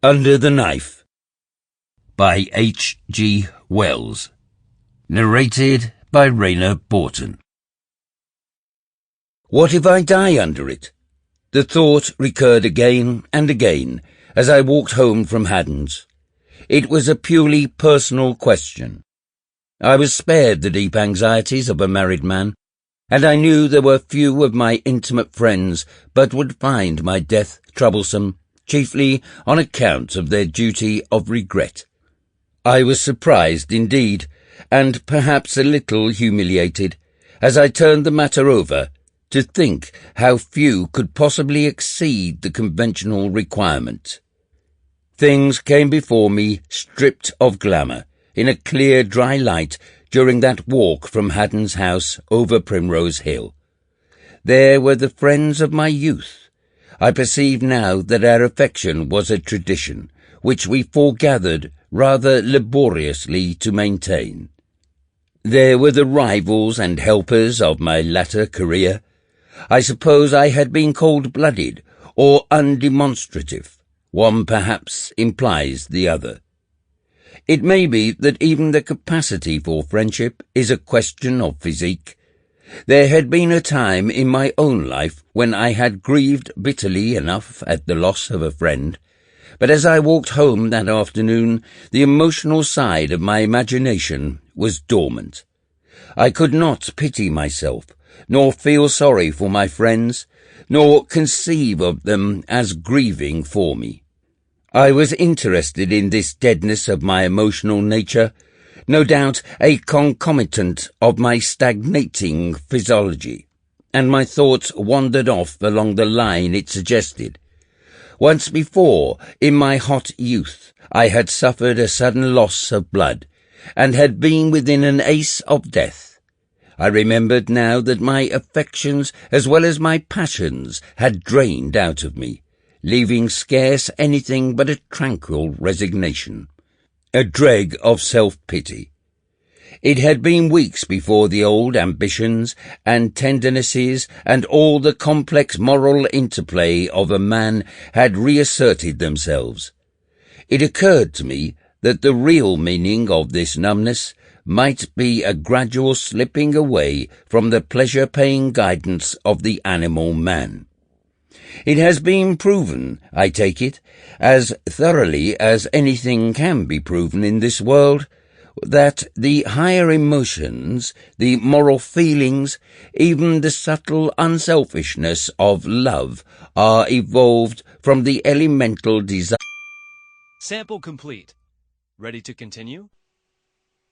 Under the Knife by H. G. Wells. Narrated by Rayner Borton. What if I die under it? The thought recurred again and again as I walked home from Haddon's. It was a purely personal question. I was spared the deep anxieties of a married man, and I knew there were few of my intimate friends but would find my death troublesome, chiefly on account of their duty of regret. I was surprised indeed, and perhaps a little humiliated, as I turned the matter over, to think how few could possibly exceed the conventional requirement. Things came before me stripped of glamour, in a clear, dry light, during that walk from Haddon's house over Primrose Hill. There were the friends of my youth. I perceive now that our affection was a tradition, which we foregathered rather laboriously to maintain. There were the rivals and helpers of my latter career. I suppose I had been cold-blooded or undemonstrative. One perhaps implies the other. It may be that even the capacity for friendship is a question of physique. There had been a time in my own life when I had grieved bitterly enough at the loss of a friend, but as I walked home that afternoon, the emotional side of my imagination was dormant. I could not pity myself, nor feel sorry for my friends, nor conceive of them as grieving for me. I was interested in this deadness of my emotional nature, no doubt a concomitant of my stagnating physiology, and my thoughts wandered off along the line it suggested. Once before, in my hot youth, I had suffered a sudden loss of blood, and had been within an ace of death. I remembered now that my affections as well as my passions had drained out of me, leaving scarce anything but a tranquil resignation, a dreg of self-pity. It had been weeks before the old ambitions and tendernesses and all the complex moral interplay of a man had reasserted themselves. It occurred to me that the real meaning of this numbness might be a gradual slipping away from the pleasure-paying guidance of the animal man. It has been proven, I take it, as thoroughly as anything can be proven in this world, that the higher emotions, the moral feelings, even the subtle unselfishness of love are evolved from the elemental desire. Sample complete. Ready to continue?